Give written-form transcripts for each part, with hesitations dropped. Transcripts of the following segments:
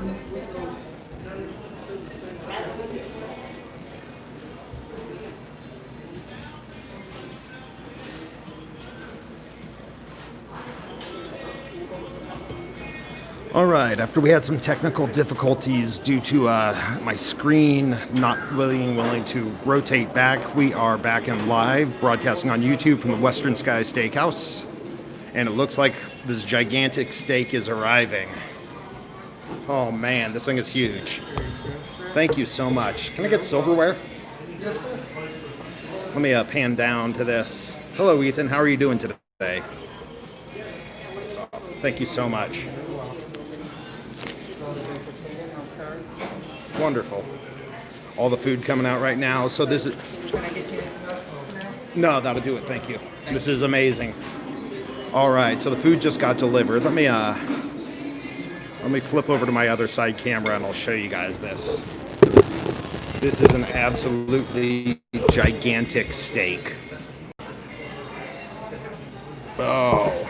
All right, after we had some technical difficulties due to my screen not being willing to rotate back, we are back in live, broadcasting on YouTube from the Western Sky Steakhouse. And it looks like this gigantic steak is arriving. Oh man, this thing is huge. Thank you so much. Can I get silverware? Let me pan down to this. Hello, Ethan. How are you doing today? Thank you so much. Wonderful. All the food coming out right now. So this is... Can I get you? No, that'll do it. Thank you. This is amazing. All right, so the food just got delivered. Let me flip over to my other side camera and I'll show you guys this. This is an absolutely gigantic steak. Oh.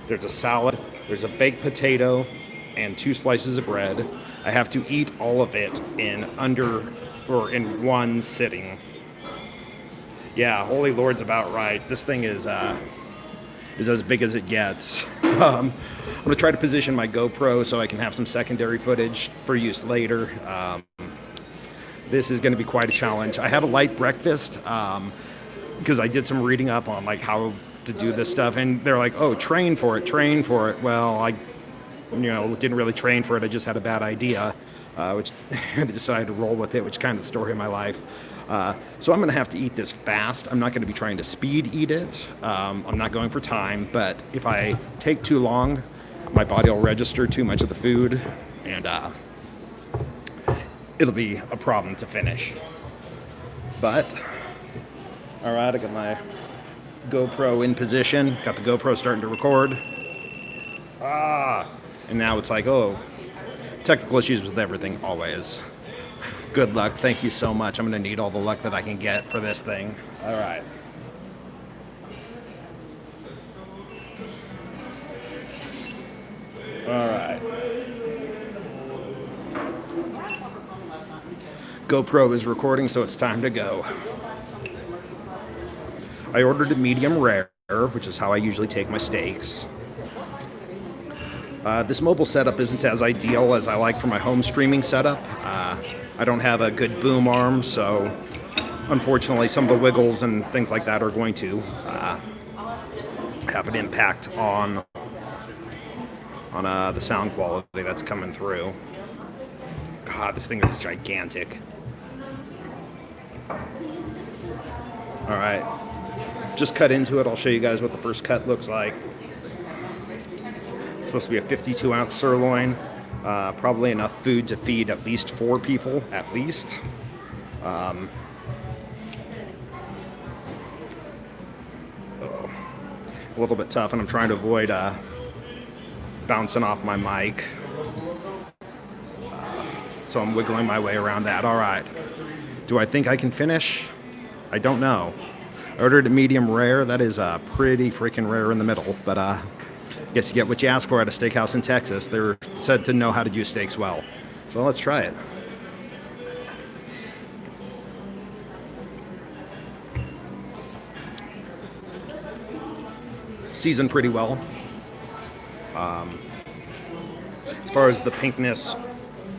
There's a salad, there's a baked potato, and 2 slices of bread. I have to eat all of it in one sitting. Yeah, Holy Lord's about right. This thing is as big as it gets. I'm going to try to position my GoPro so I can have some secondary footage for use later. This is going to be quite a challenge. I had a light breakfast because I did some reading up on like how to do this stuff, and they're like, oh, train for it. Well, I didn't really train for it. I just had a bad idea, which I decided to roll with it, which kind of the story of my life. So I'm going to have to eat this fast. I'm not going to be trying to speed eat it. I'm not going for time, but if I take too long, my body will register too much of the food, and it'll be a problem to finish. But, all right, I got my GoPro in position. Got the GoPro starting to record. And now it's like, oh, technical issues with everything, always. Good luck. Thank you so much. I'm going to need all the luck that I can get for this thing. All right. All right. GoPro is recording, so it's time to go. I ordered a medium rare, which is how I usually take my steaks. This mobile setup isn't as ideal as I like for my home streaming setup. I don't have a good boom arm, so unfortunately some of the wiggles and things like that are going to have an impact on the sound quality that's coming through. God, this thing is gigantic. All right, just cut into it. I'll show you guys what the first cut looks like. It's supposed to be a 52-ounce sirloin. Probably enough food to feed at least 4 people, at least. A little bit tough, and I'm trying to avoid bouncing off my mic. So I'm wiggling my way around that. All right. Do I think I can finish? I don't know. I ordered a medium rare. That is pretty freaking rare in the middle, but I guess you get what you ask for at a steakhouse in Texas. They're said to know how to do steaks well. So let's try it. Seasoned pretty well. As far as the pinkness,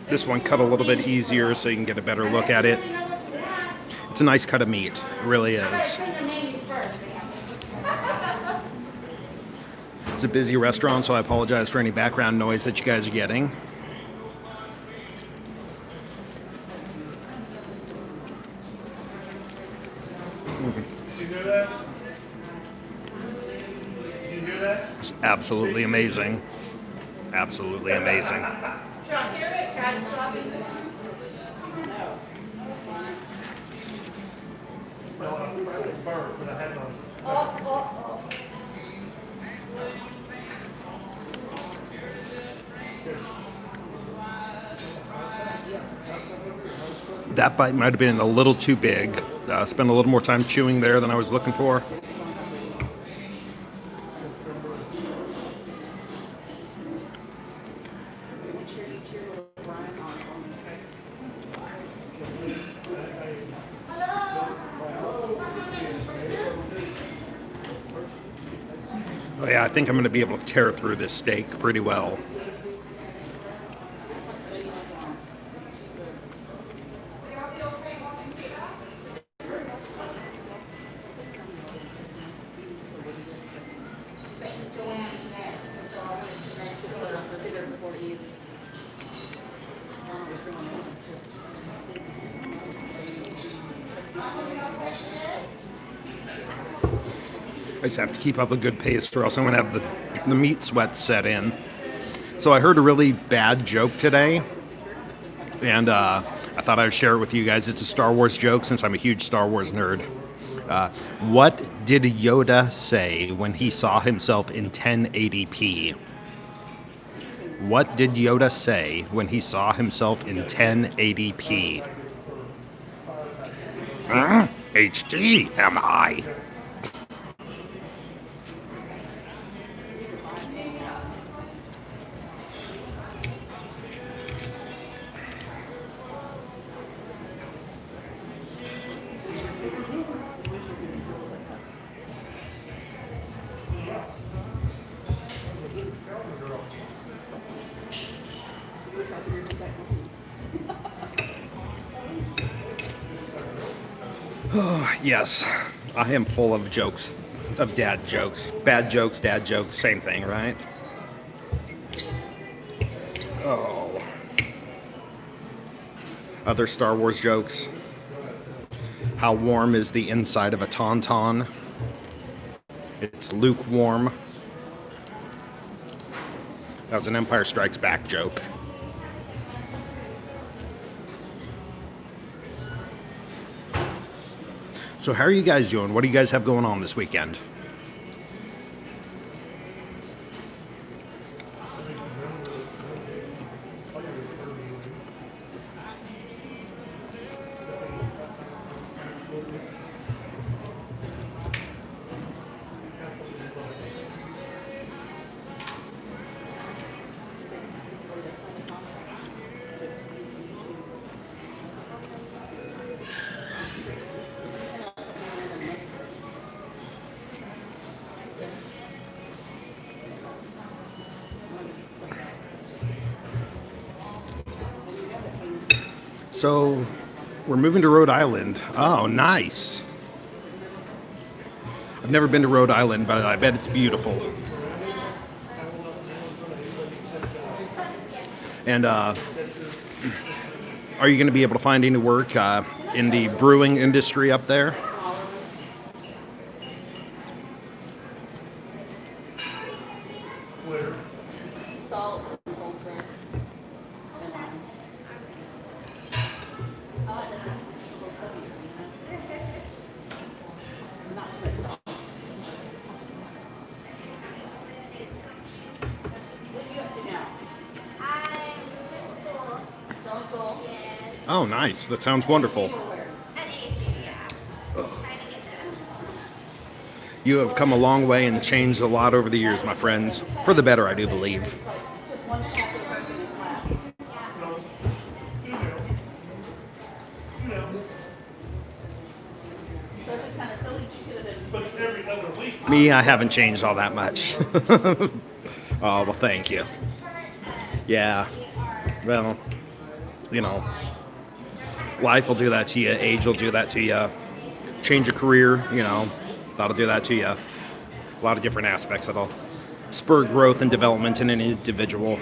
this one cut a little bit easier so you can get a better look at it. It's a nice cut of meat. It really is. It's a busy restaurant, so I apologize for any background noise that you guys are getting. Did you hear that? Did you hear that? It's absolutely amazing. Absolutely amazing. That bite might have been a little too big. Spent a little more time chewing there than I was looking for. I think I'm going to be able to tear through this steak pretty well. I just have to keep up a good pace or else I'm going to have the meat sweats set in. So I heard a really bad joke today, and I thought I would share it with you guys. It's a Star Wars joke since I'm a huge Star Wars nerd. What did Yoda say when he saw himself in 1080p? What did Yoda say when he saw himself in 1080p? HD, am I? Yes, I am full of jokes, of dad jokes. Bad jokes, dad jokes, same thing, right? Oh. Other Star Wars jokes. How warm is the inside of a tauntaun? It's lukewarm. That was an Empire Strikes Back joke. So how are you guys doing? What do you guys have going on this weekend? So, we're moving to Rhode Island. Oh, nice. I've never been to Rhode Island, but I bet it's beautiful. And are you going to be able to find any work in the brewing industry up there? Oh, nice. That sounds wonderful. You have come a long way and changed a lot over the years, my friends. For the better, I do believe. Me, I haven't changed all that much. Oh, well, thank you. Yeah. Well, you know, life will do that to you. Age will do that to you. Change your career, you know, that'll do that to you. A lot of different aspects that'll spur growth and development in an individual.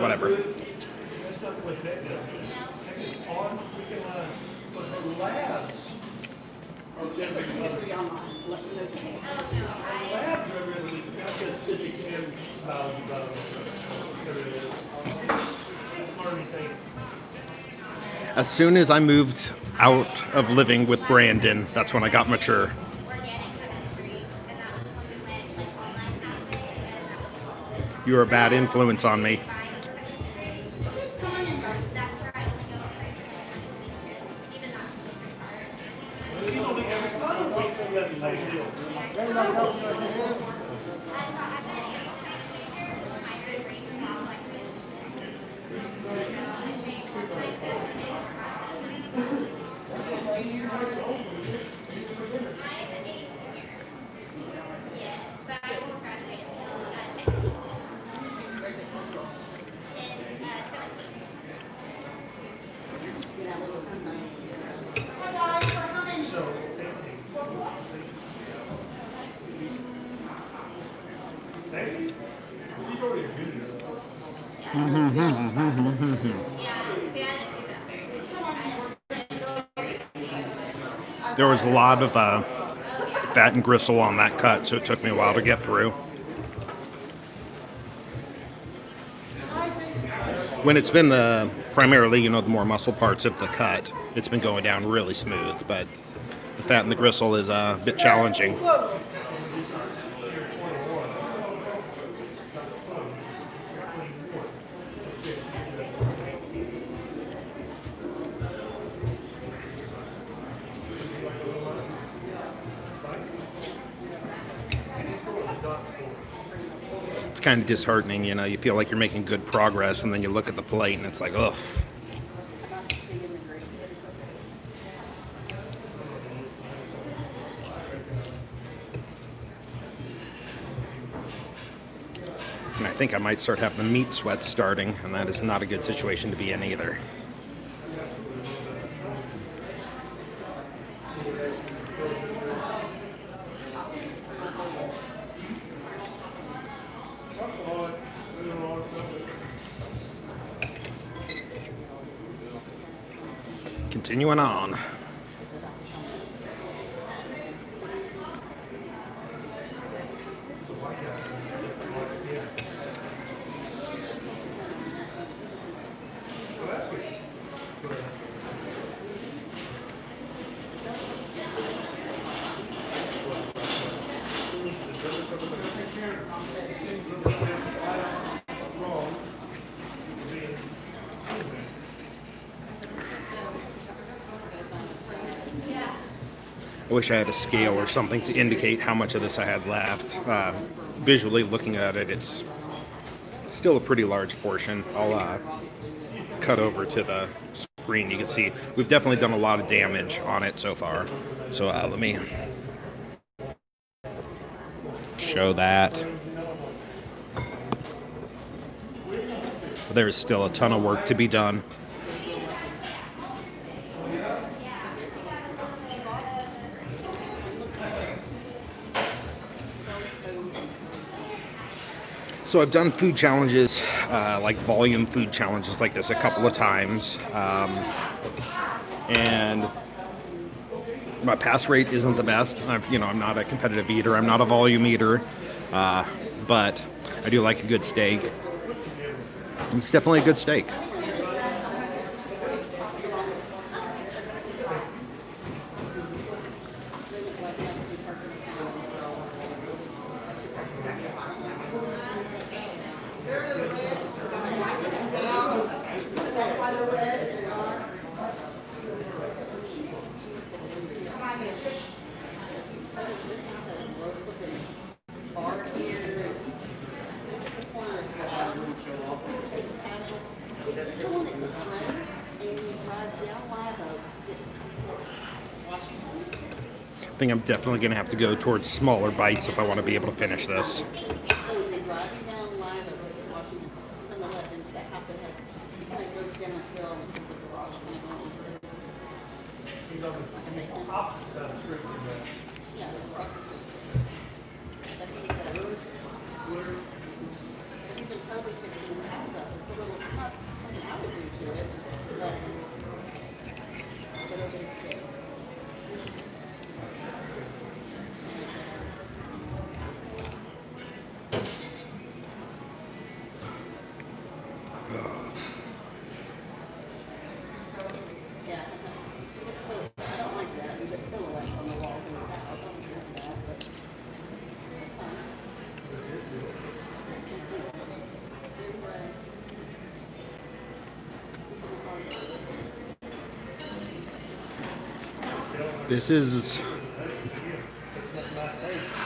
Whatever. As soon as I moved out of living with Brandon, that's when I got mature. You were a bad influence on me. There was a lot of fat and gristle on that cut, so it took me a while to get through. When it's been primarily, the more muscle parts of the cut, it's been going down really smooth, but the fat and the gristle is a bit challenging. It's kind of disheartening, you feel like you're making good progress, and then you look at the plate and it's like, ugh. And I think I might start having the meat sweats starting, and that is not a good situation to be in either. Continuing on. I wish I had a scale or something to indicate how much of this I had left. Visually looking at it, it's still a pretty large portion. I'll cut over to the screen. You can see we've definitely done a lot of damage on it so far. So let me show that. There's still a ton of work to be done. So I've done food challenges, like volume food challenges like this a couple of times, and my pass rate isn't the best. I'm not a competitive eater. I'm not a volume eater, but I do like a good steak. It's definitely a good steak. I think I'm definitely going to have to go towards smaller bites if I want to be able to finish this. This is,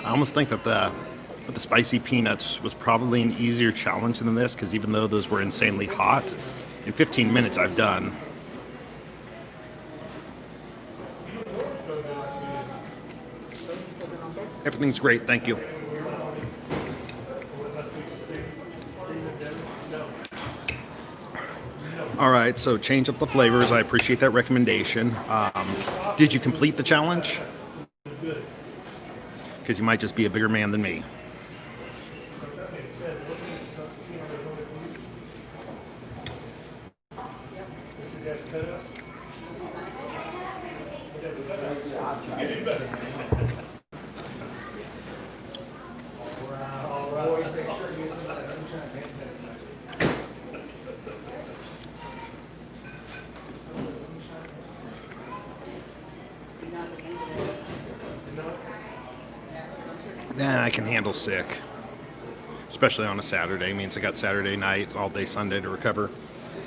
I almost think that the spicy peanuts was probably an easier challenge than this, because even though those were insanely hot, in 15 minutes I've done. Everything's great, thank you. All right, so change up the flavors. I appreciate that recommendation. Did you complete the challenge? Because you might just be a bigger man than me. Nah, I can handle sick. Especially on a Saturday. Means I got Saturday night, all day Sunday to recover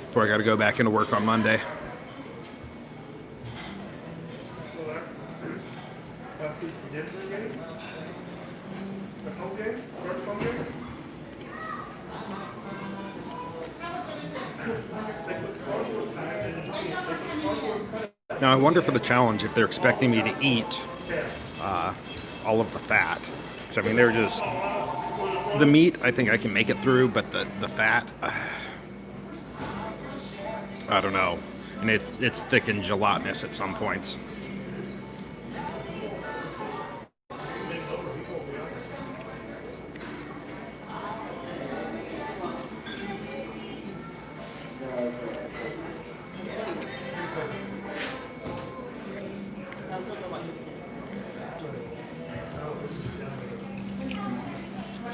before I got to go back into work on Monday. Now I wonder for the challenge if they're expecting me to eat all of the fat. Because I mean, they're just the meat. I think I can make it through, but the fat, I don't know. And it's thick and gelatinous at some points.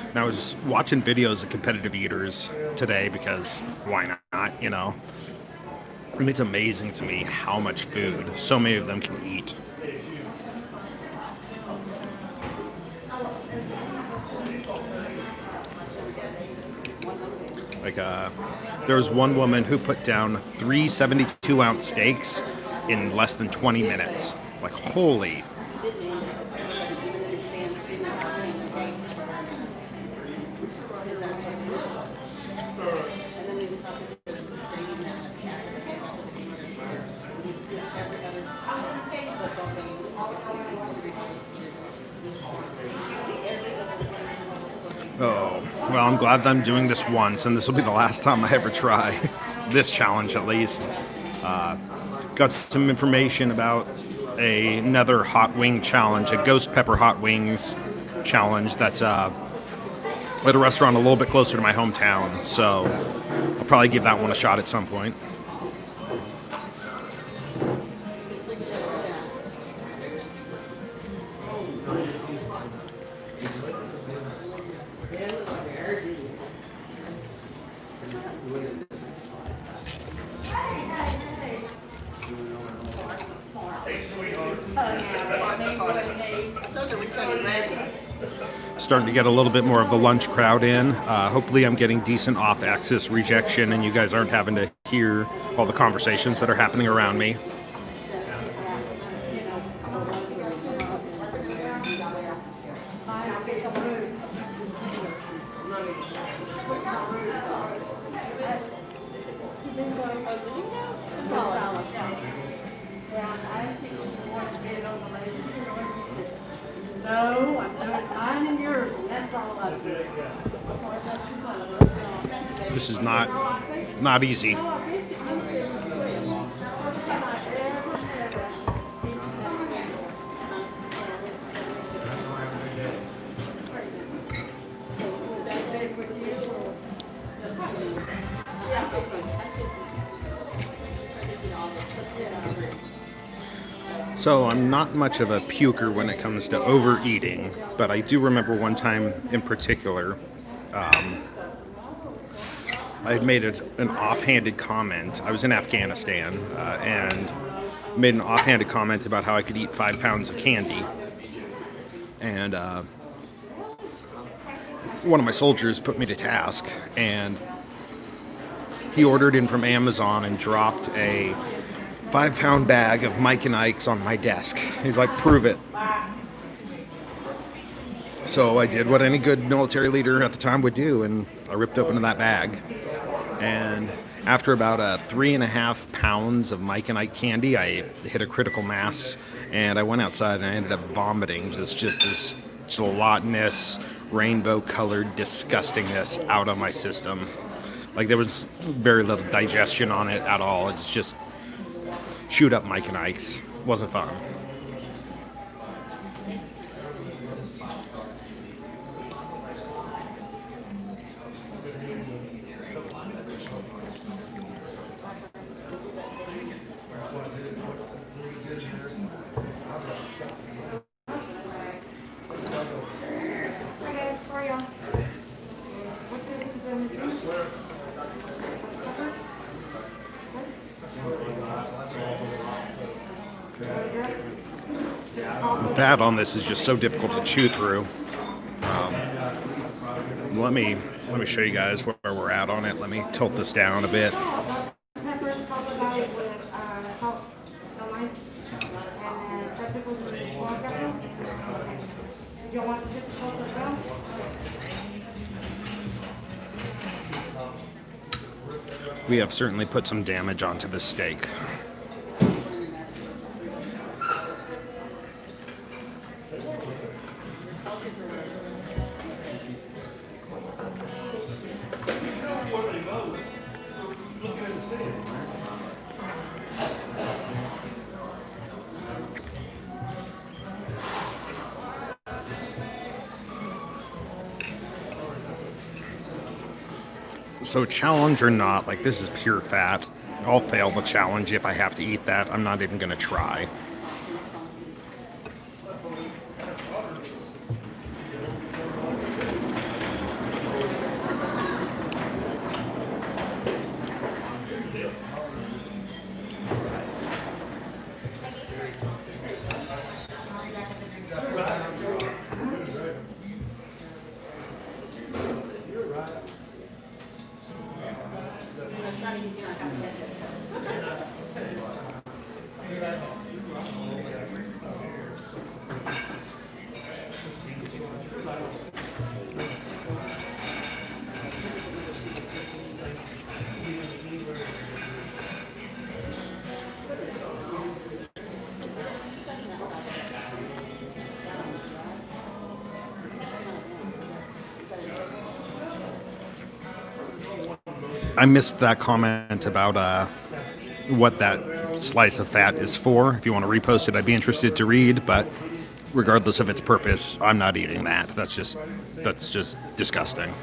And I was watching videos of competitive eaters today because why not, you know? I mean, it's amazing to me how much food so many of them can eat. Like, there was one woman who put down 3 72-ounce steaks in less than 20 minutes. Like, holy. Oh, well, I'm glad that I'm doing this once, and this will be the last time I ever try this challenge, at least. Got some information about another hot wing challenge, a ghost pepper hot wings challenge that's at a restaurant a little bit closer to my hometown, so I'll probably give that one a shot at some point. Starting to get a little bit more of the lunch crowd in. Hopefully I'm getting decent off-axis rejection and you guys aren't having to hear all the conversations that are happening around me. No, I'm doing mine and yours, and that's all I do. This is not easy. So I'm not much of a puker when it comes to overeating, but I do remember one time in particular, I had made an offhanded comment. I was in Afghanistan and made an offhanded comment about how I could eat 5 pounds of candy. And one of my soldiers put me to task, and he ordered in from Amazon and dropped a 5-pound bag of Mike and Ike's on my desk. He's like, prove it. So I did what any good military leader at the time would do, and I ripped open that bag. And after about 3.5 pounds of Mike and Ike candy, I hit a critical mass, and I went outside and I ended up vomiting just this gelatinous, rainbow-colored disgustingness out of my system. Like, there was very little digestion on it at all. It's just chewed up Mike and Ike's. Wasn't fun. The fat on this is just so difficult to chew through. Let me show you guys where we're at on it. Let me tilt this down a bit. Peppers, couple garlic with salt, the lime, and peppers with small pepper. You want to just salt as well? We have certainly put some damage onto this steak. So challenge or not, like this is pure fat. I'll fail the challenge if I have to eat that. I'm not even going to try. I missed that comment about what that slice of fat is for. If you want to repost it, I'd be interested to read, but regardless of its purpose, I'm not eating that. That's just disgusting.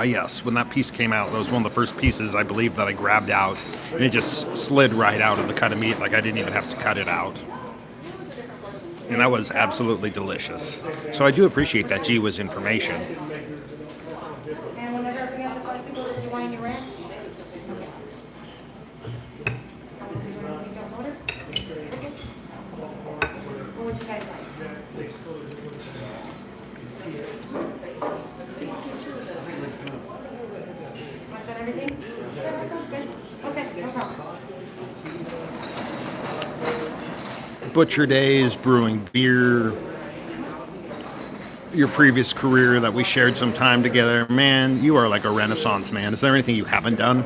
Yes, when that piece came out, that was one of the first pieces I believe that I grabbed out, and it just slid right out of the cut of meat, like I didn't even have to cut it out. And that was absolutely delicious. So I do appreciate that G was information. And whenever we have the 5 people, did you want any ranch? What would you guys like? Want that everything? Yeah, that sounds good. Okay, no problem. Butcher days, brewing beer, your previous career that we shared some time together. Man, you are like a renaissance man. Is there anything you haven't done?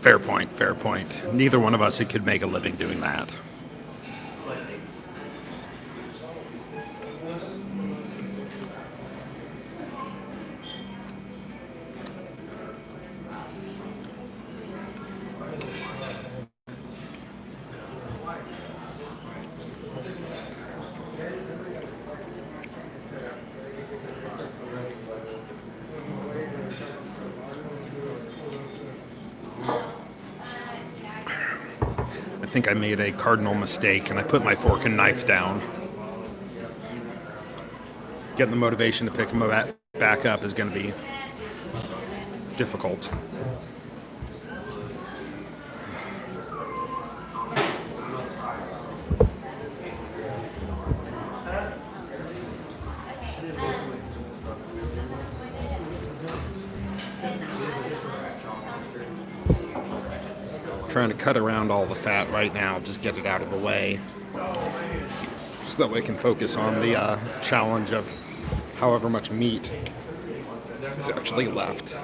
Fair point, fair point. Neither one of us could make a living doing that. I think I made a cardinal mistake and I put my fork and knife down. Getting the motivation to pick them back up is going to be difficult. Trying to cut around all the fat right now, just get it out of the way, so that way I can focus on the challenge of however much meat is actually left.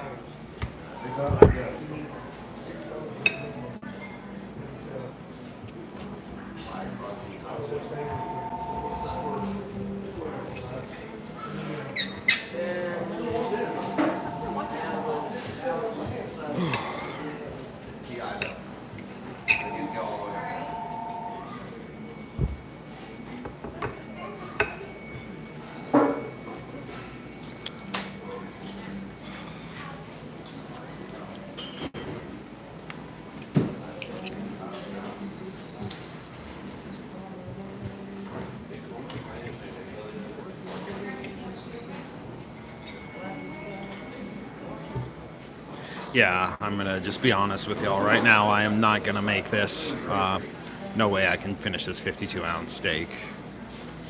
Yeah, I'm gonna just be honest with y'all. Right now, I am not gonna make this. No way I can finish this 52-ounce steak.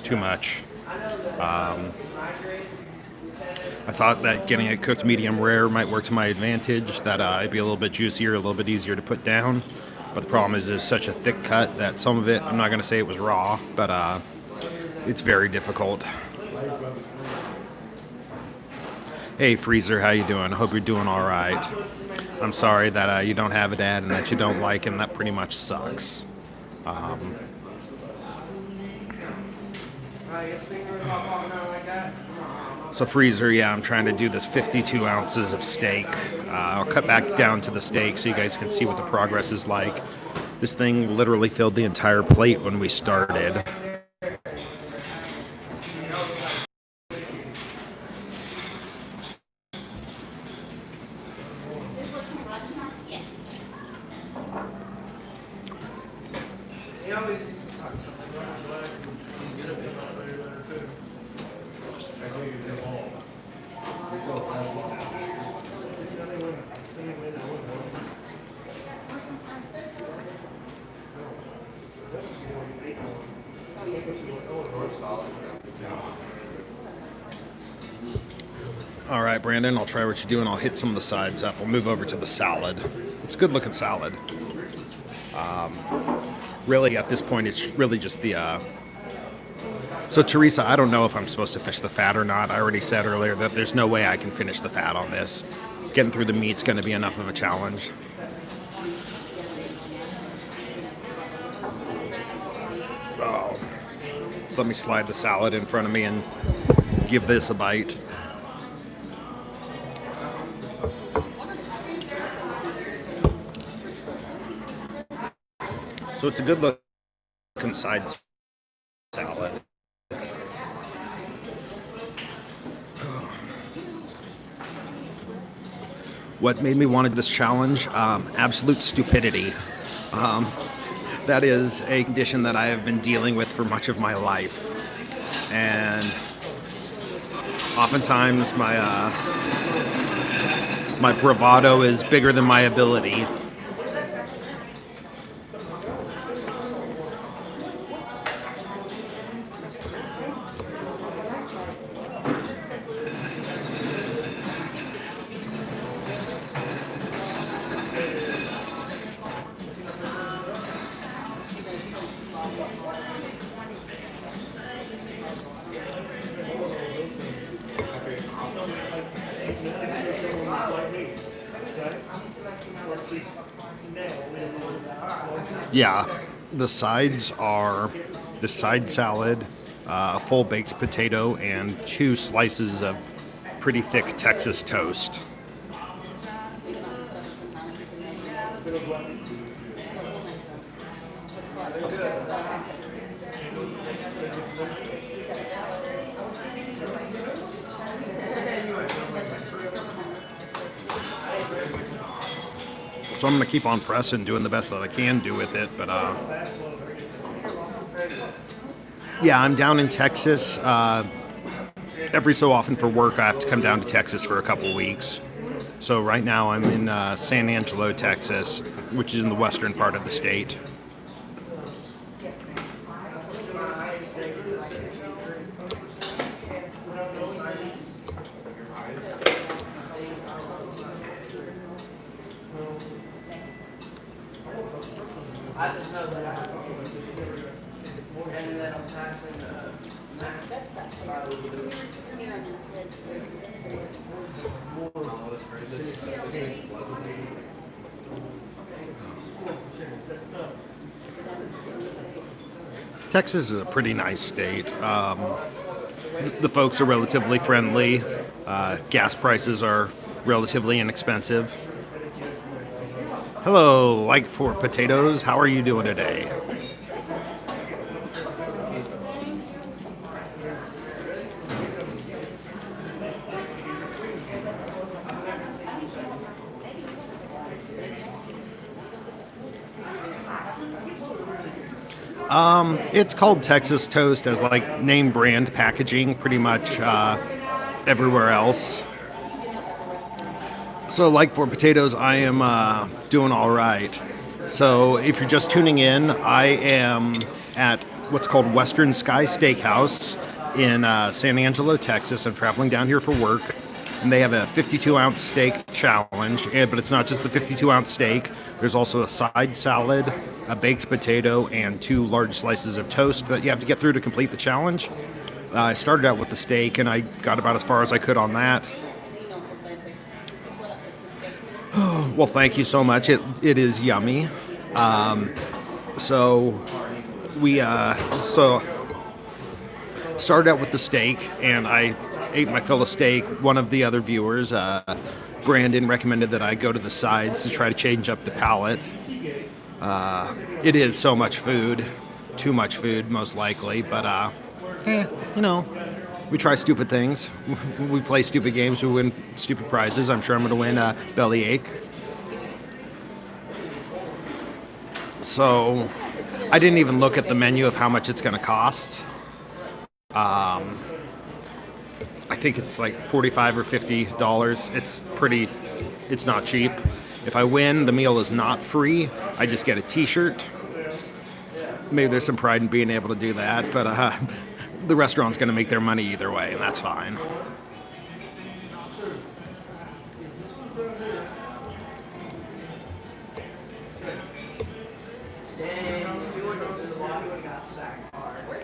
Too much. I thought that getting it cooked medium rare might work to my advantage, that it'd be a little bit juicier, a little bit easier to put down. But the problem is it's such a thick cut that some of it, I'm not going to say it was raw, but it's very difficult. Hey Freezer, how you doing? I hope you're doing all right. I'm sorry that you don't have a dad and that you don't like him. That pretty much sucks. So Freezer, yeah, I'm trying to do this 52 ounces of steak. I'll cut back down to the steak so you guys can see what the progress is like. This thing literally filled the entire plate when we started. All right, Brandon, I'll try what you're doing. I'll hit some of the sides up. We'll move over to the salad. It's a good looking salad. Really, at this point, it's really just the... So, Teresa, I don't know if I'm supposed to fish the fat or not. I already said earlier that there's no way I can finish the fat on this. Getting through the meat's going to be enough of a challenge. Oh. So let me slide the salad in front of me and give this a bite. So it's a good looking side salad. What made me want to do this challenge? Absolute stupidity. That is a condition that I have been dealing with for much of my life. And oftentimes my bravado is bigger than my ability. Yeah, the sides are the side salad, a full baked potato, and 2 slices of pretty thick Texas toast. So I'm going to keep on pressing, doing the best that I can do with it. But yeah, I'm down in Texas. Every so often for work, I have to come down to Texas for a couple weeks. So right now I'm in San Angelo, Texas, which is in the western part of the state. I just know that I have and then I'm passing Matt. That's about Texas is a pretty nice state. The folks are relatively friendly. Gas prices are relatively inexpensive. Hello, like for potatoes. How are you doing today? It's called Texas Toast as like name brand packaging pretty much everywhere else. So, like for potatoes, I am doing all right. So, if you're just tuning in, I am at what's called Western Sky Steakhouse in San Angelo, Texas. I'm traveling down here for work, and they have a 52-ounce steak challenge. But it's not just the 52-ounce steak. There's also a side salad, a baked potato, and 2 large slices of toast that you have to get through to complete the challenge. I started out with the steak, and I got about as far as I could on that. Well, thank you so much. It is yummy. So we started out with the steak, and I ate my fill of steak. One of the other viewers, Brandon, recommended that I go to the sides to try to change up the palate. It is so much food, too much food, most likely. But you know, we try stupid things. We play stupid games. We win stupid prizes. I'm sure I'm going to win a bellyache. So I didn't even look at the menu of how much it's going to cost. I think it's like $45 or $50. It's not cheap. If I win, the meal is not free. I just get a t-shirt. Maybe there's some pride in being able to do that, but the restaurant's going to make their money either way, and that's fine.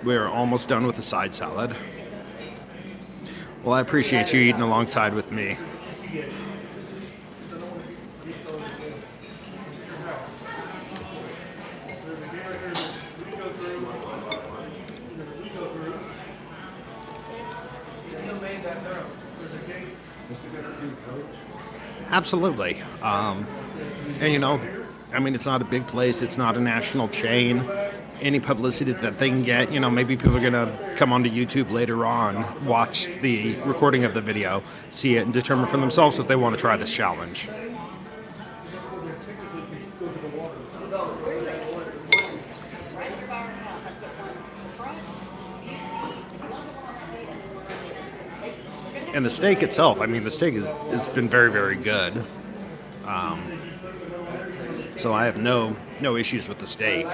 We're almost done with the side salad. Well, I appreciate you eating alongside with me. Absolutely. And you know, I mean, it's not a big place. It's not a national chain. Any publicity that they can get, you know, maybe people are going to come onto YouTube later on, watch the recording of the video, see it, and determine for themselves if they want to try this challenge. And the steak itself, I mean, the steak has been very, very good. So I have no issues with the steak.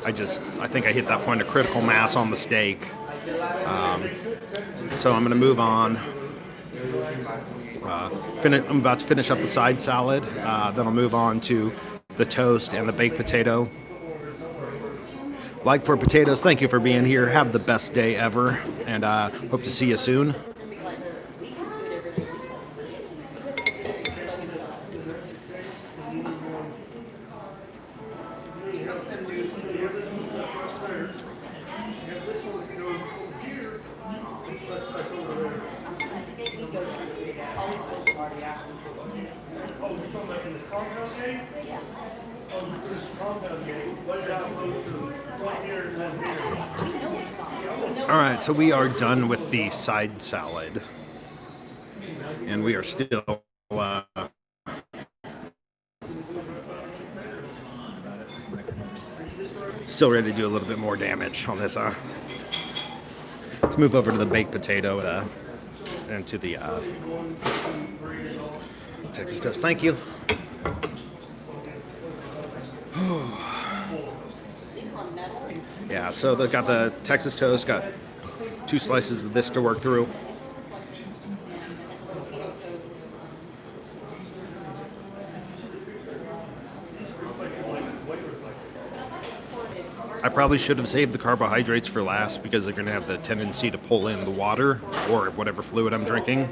I think I hit that point of critical mass on the steak. So I'm going to move on. I'm about to finish up the side salad. Then I'll move on to the toast and the baked potato. Like for potatoes, thank you for being here. Have the best day ever, and hope to see you soon. All right, so we are done with the side salad, and we are still ready to do a little bit more damage on this. Let's move over to the baked potato and to the Texas toast. Thank you. Yeah, so they've got the Texas toast, got 2 slices of this to work through. I probably should have saved the carbohydrates for last because they're going to have the tendency to pull in the water or whatever fluid I'm drinking.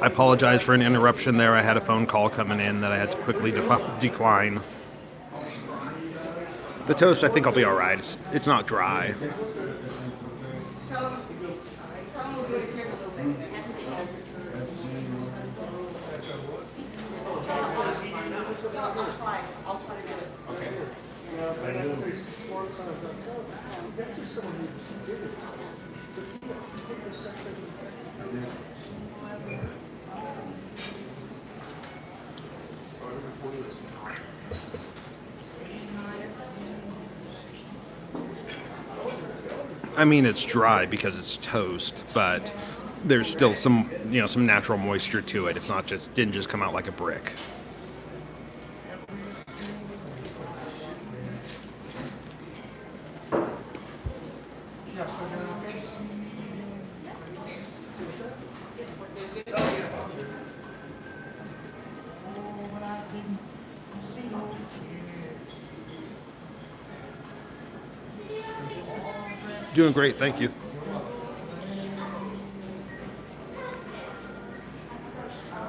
I apologize for an interruption there. I had a phone call coming in that I had to quickly decline. The toast, I think I'll be all right. It's not dry. Tell him we'll do it here in a little bit. It has to be over. I'll try to get it. I mean, it's dry because it's toast, but there's still some, some natural moisture to it. It's not didn't just come out like a brick. Doing great, thank you.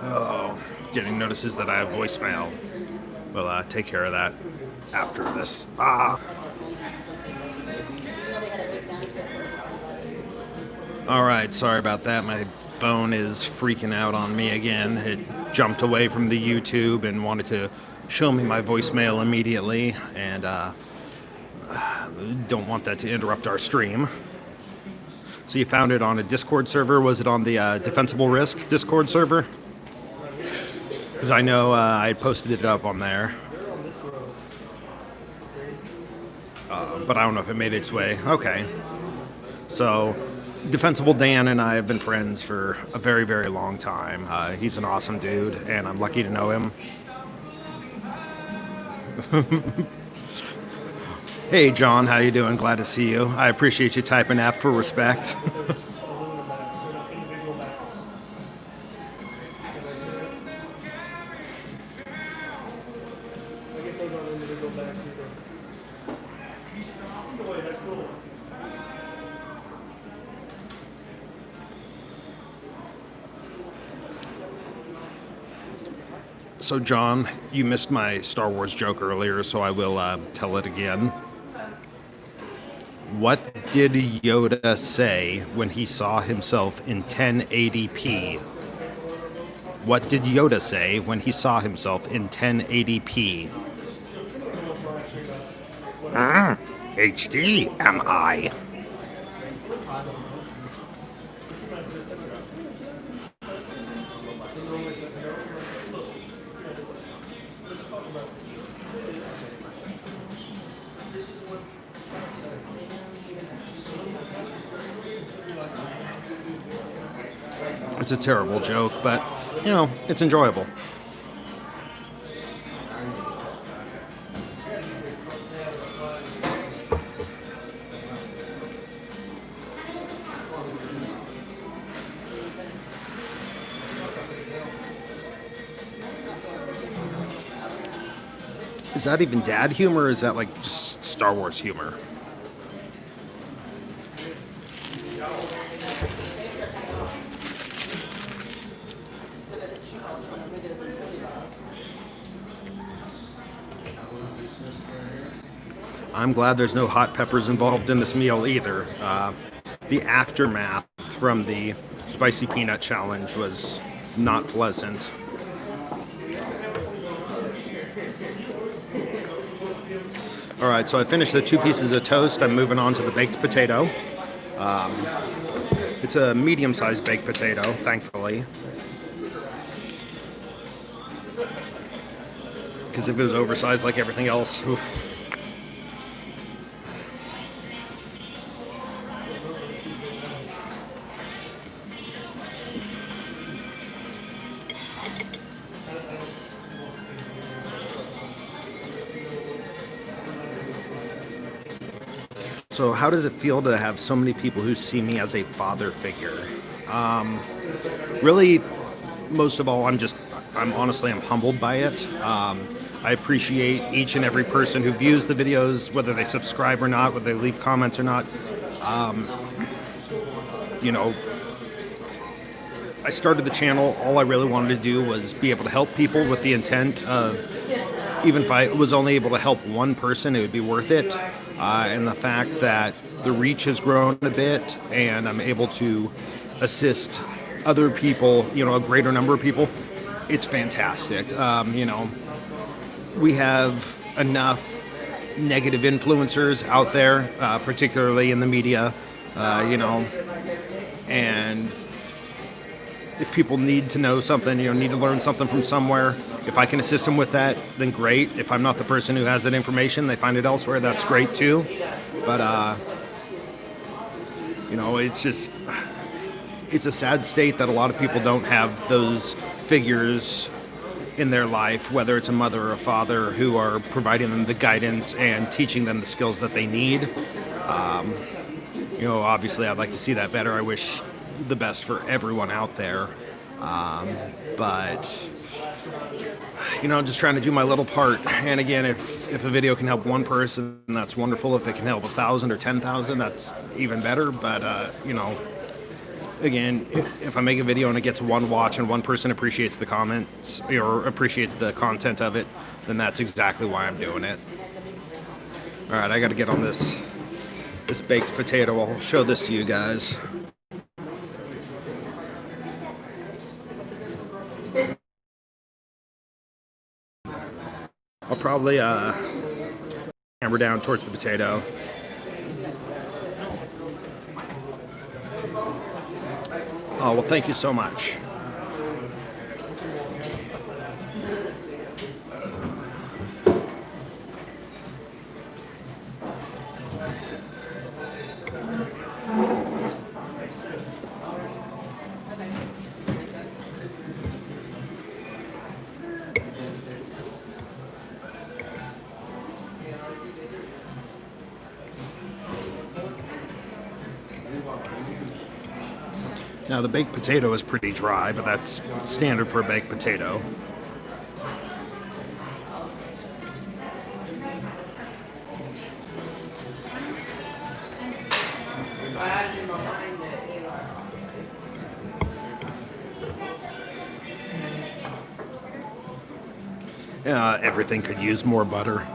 Oh, getting notices that I have voicemail. We'll take care of that after this. All right, sorry about that. My phone is freaking out on me again. It jumped away from the YouTube and wanted to show me my voicemail immediately, and don't want that to interrupt our stream. So you found it on a Discord server. Was it on the Defensible Risk Discord server? Because I know I posted it up on there. But I don't know if it made its way. Okay. So Defensible Dan and I have been friends for a very, very long time. He's an awesome dude, and I'm lucky to know him. Hey, John, how you doing? Glad to see you. I appreciate you typing F for respect. So, John, you missed my Star Wars joke earlier, so I will tell it again. What did Yoda say when he saw himself in 1080p? What did Yoda say when he saw himself in 1080p? HD, am I? It's a terrible joke, but, it's enjoyable. Is that even dad humor, or is that like just Star Wars humor? I'm glad there's no hot peppers involved in this meal either. The aftermath from the spicy peanut challenge was not pleasant. All right, so I finished the 2 pieces of toast. I'm moving on to the baked potato. It's a medium-sized baked potato, thankfully. Because if it was oversized like everything else, oof. So how does it feel to have so many people who see me as a father figure? Really, most of all, I'm humbled by it. I appreciate each and every person who views the videos, whether they subscribe or not, whether they leave comments or not. I started the channel, all I really wanted to do was be able to help people with the intent of, even if I was only able to help one person, it would be worth it. And the fact that the reach has grown a bit and I'm able to assist other people, a greater number of people, it's fantastic. We have enough negative influencers out there, particularly in the media, and if people need to know something, need to learn something from somewhere, if I can assist them with that, then great. If I'm not the person who has that information, they find it elsewhere, that's great too. But, it's a sad state that a lot of people don't have those figures in their life, whether it's a mother or a father, who are providing them the guidance and teaching them the skills that they need. Obviously I'd like to see that better. I wish the best for everyone out there. But just trying to do my little part. And again, if a video can help one person, that's wonderful. If it can help 1,000 or 10,000, that's even better. But, again, if I make a video and it gets one watch and one person appreciates the comments or appreciates the content of it, then that's exactly why I'm doing it. All right, I got to get on this baked potato. I'll show this to you guys. I'll probably hammer down towards the potato. Oh, well, thank you so much. Now, the baked potato is pretty dry, but that's standard for a baked potato. Everything could use more butter.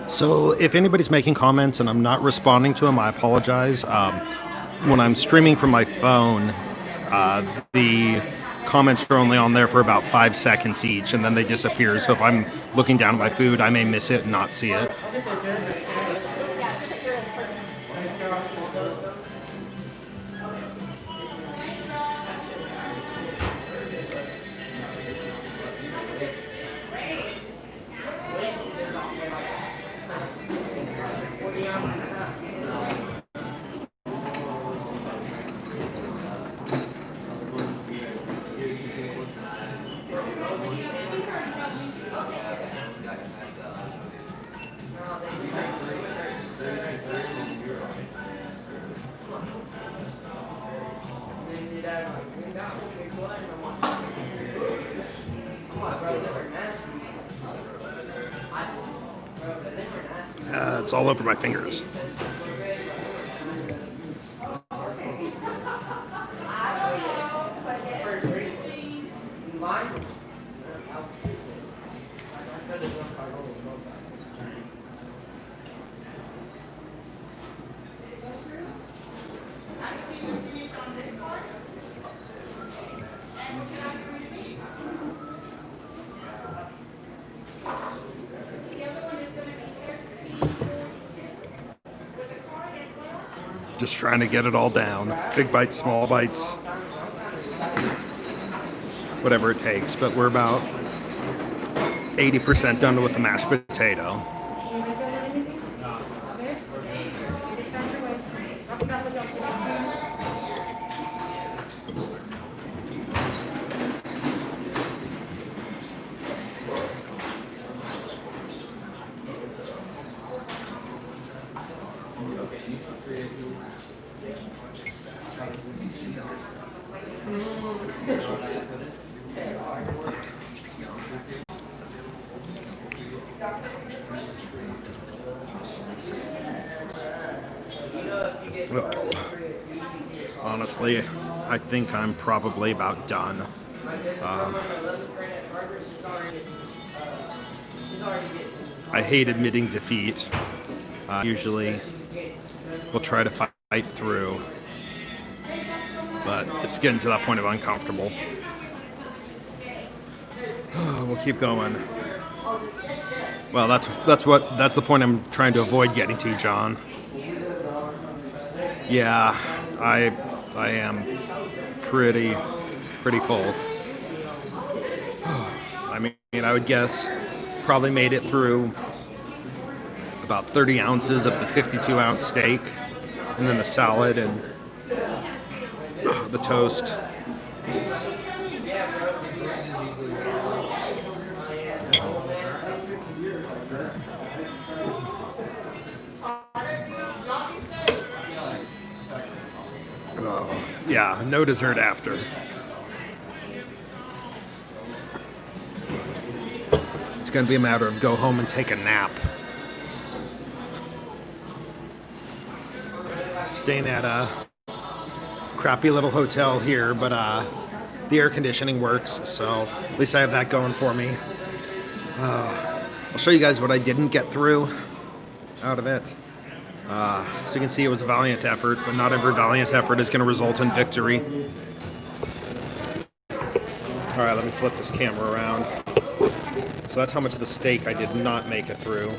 So if anybody's making comments and I'm not responding to them, I apologize. When I'm streaming from my phone, the comments are only on there for about 5 seconds each, and then they disappear. So if I'm looking down at my food, I may miss it and not see it. It's all over my fingers. Just trying to get it all down. Big bites, small bites, whatever it takes. But we're about 80% done with the mashed potato. Okay? It's time to wait. What's up with your Oh, honestly, I think I'm probably about done. I hate admitting defeat. Usually, we'll try to fight through, but it's getting to that point of uncomfortable. We'll keep going. Well, that's the point I'm trying to avoid getting to, John. Yeah, I am pretty full. I mean, I would guess probably made it through about 30 ounces of the 52-ounce steak, and then the salad and the toast. Yeah, no dessert after. It's going to be a matter of go home and take a nap. Staying at a crappy little hotel here, but the air conditioning works, so at least I have that going for me. I'll show you guys what I didn't get through out of it. So you can see it was a valiant effort, but not every valiant effort is going to result in victory. All right, let me flip this camera around. So that's how much of the steak I did not make it through.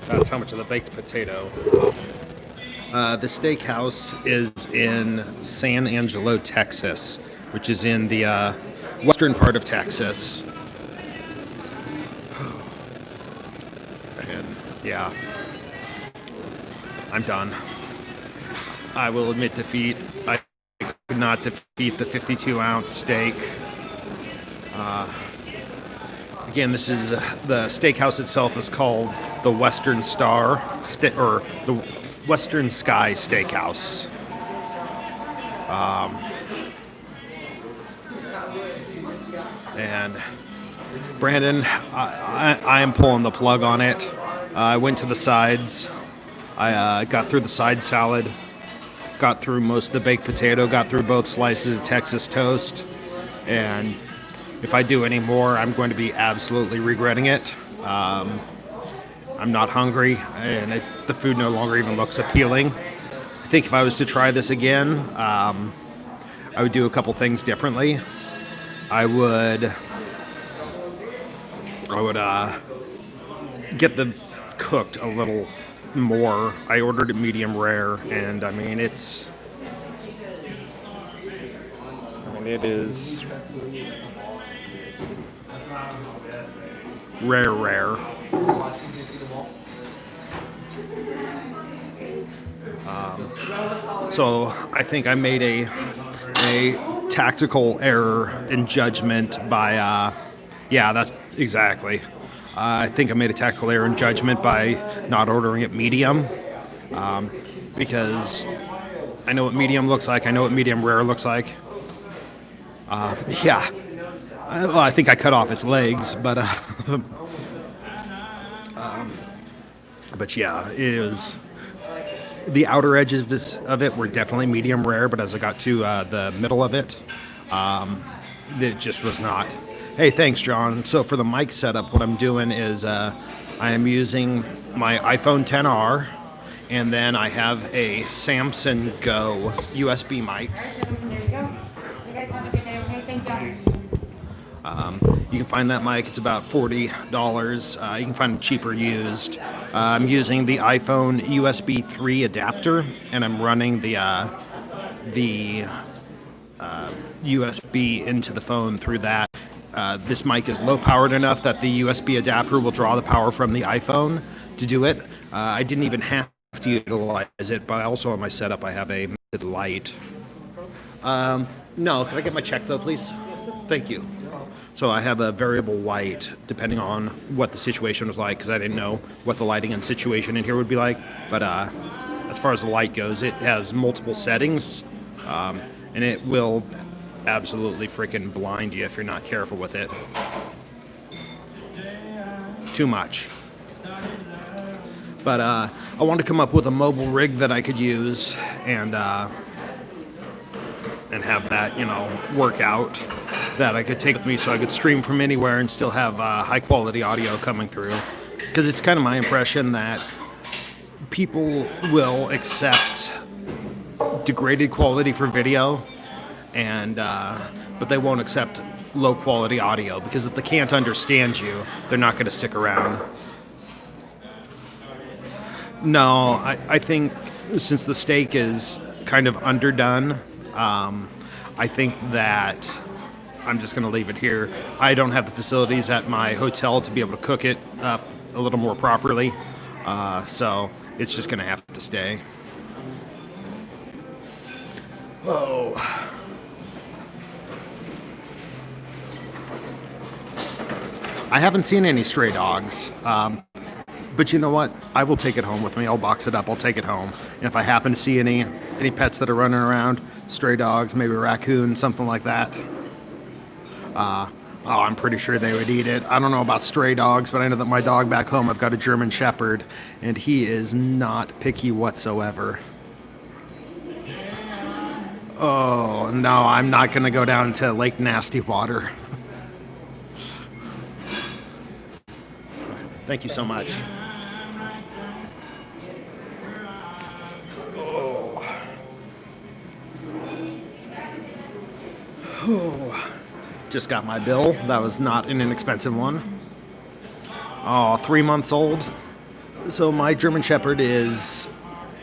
That's how much of the baked potato. The steakhouse is in San Angelo, Texas, which is in the western part of Texas. And yeah, I'm done. I will admit defeat. I could not defeat the 52-ounce steak. Again, this is the steakhouse itself is called the Western Star or the Western Sky Steakhouse. And Brandon, I am pulling the plug on it. I went to the sides. I got through the side salad, got through most of the baked potato, got through both slices of Texas toast, and if I do any more, I'm going to be absolutely regretting it. I'm not hungry, and the food no longer even looks appealing. I think if I was to try this again, I would do a couple things differently. I would get them cooked a little more. I ordered it medium rare, and I mean it is rare. So I think I made a tactical error in judgment by that's exactly. I think I made a tactical error in judgment by not ordering it medium, because I know what medium looks like. I know what medium rare looks like. Well, I think I cut off its legs, but yeah, it was. The outer edges of it were definitely medium rare, but as I got to the middle of it, it just was not. Hey, thanks, John. So for the mic setup, what I'm doing is I am using my iPhone XR, and then I have a Samsung Go USB mic. There you go. You guys have a good day, okay? Thank you. You can find that mic. It's about $40. You can find it cheaper used. I'm using the iPhone USB 3 adapter, and I'm running the USB into the phone through that. this mic is low powered enough that the USB adapter will draw the power from the iPhone to do it. I didn't even have to utilize it, but also on my setup I have a mounted light. No, can I get my check though, please? Thank you. So I have a variable light depending on what the situation was like, because I didn't know what the lighting and situation in here would be like. But as far as the light goes, it has multiple settings, and it will absolutely freaking blind you if you're not careful with it. Too much. But I wanted to come up with a mobile rig that I could use and have that, work out, that I could take with me so I could stream from anywhere and still have high quality audio coming through. Because it's kind of my impression that people will accept degraded quality for video, and but they won't accept low quality audio, because if they can't understand you, they're not going to stick around. No, I think since the steak is kind of underdone, I think that I'm just going to leave it here. I don't have the facilities at my hotel to be able to cook it up a little more properly, so it's just going to have to stay. Oh. I haven't seen any stray dogs, but you know what? I will take it home with me. I'll box it up. I'll take it home. And if I happen to see any pets that are running around, stray dogs, maybe a raccoon, something like that, I'm pretty sure they would eat it. I don't know about stray dogs, but I know that my dog back home, I've got a German Shepherd, and he is not picky whatsoever. Oh, no, I'm not going to go down to Lake Nasty Water. Thank you so much. Oh. Just got my bill. That was not an inexpensive one. Oh, 3 months old. So my German Shepherd is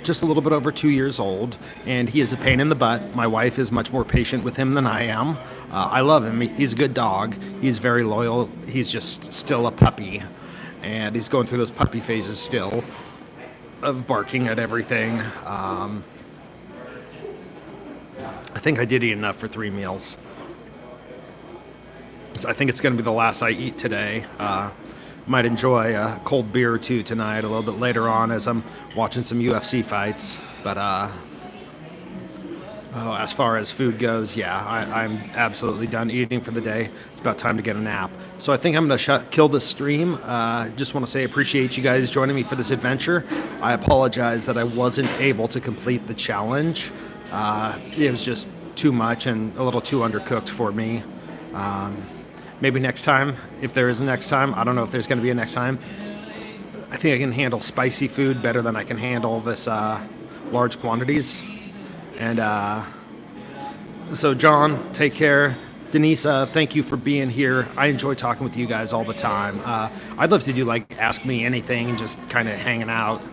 just a little bit over 2 years old, and he is a pain in the butt. My wife is much more patient with him than I am. I love him. He's a good dog. He's very loyal. He's just still a puppy, and he's going through those puppy phases still of barking at everything. I think I did eat enough for 3 meals. I think it's going to be the last I eat today. Might enjoy a cold beer or two tonight a little bit later on as I'm watching some UFC fights. But as far as food goes, yeah, I'm absolutely done eating for the day. It's about time to get a nap. So I think I'm going to kill this stream. Just want to say I appreciate you guys joining me for this adventure. I apologize that I wasn't able to complete the challenge. It was just too much and a little too undercooked for me. Maybe next time, if there is a next time. I don't know if there's going to be a next time. I think I can handle spicy food better than I can handle this large quantities. And so John, take care. Denise, thank you for being here. I enjoy talking with you guys all the time. I'd love to do like Ask Me Anything and just kind of hanging out.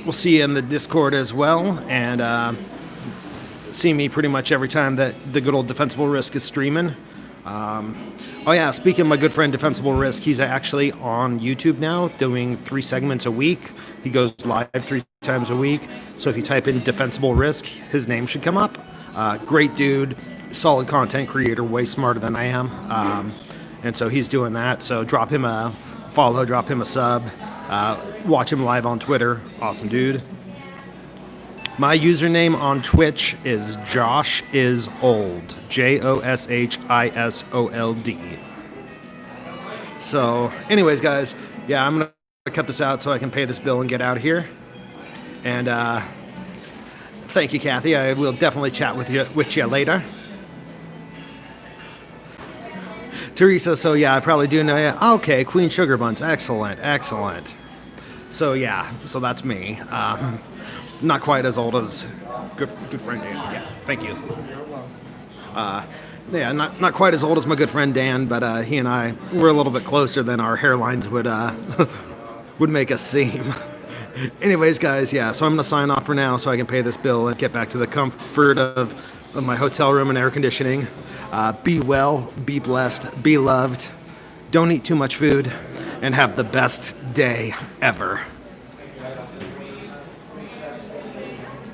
We'll see you in the Discord as well. And see me pretty much every time that the good old Defensible Risk is streaming. Oh yeah, speaking of my good friend Defensible Risk, he's actually on YouTube now doing 3 segments a week. He goes live 3 times a week. So if you type in Defensible Risk, his name should come up. Great dude, solid content creator, way smarter than I am. And so he's doing that. So drop him a follow, drop him a sub, watch him live on Twitter. Awesome dude. My username on Twitch is JoshIsOld. JOSHISOLD. So, anyways, guys, yeah, I'm gonna cut this out so I can pay this bill and get out of here. And thank you, Kathy. I will definitely chat with you later. Teresa, so yeah, I probably do know you. Okay, Queen Sugar Buns, excellent. So yeah, so that's me. Not quite as old as good friend Dan. Yeah, thank you. Yeah, not quite as old as my good friend Dan, but he and I were a little bit closer than our hairlines would make us seem. Anyways, guys, yeah, so I'm gonna sign off for now so I can pay this bill and get back to the comfort of of my hotel room and air conditioning. Be well, be blessed, be loved. Don't eat too much food, and have the best day ever.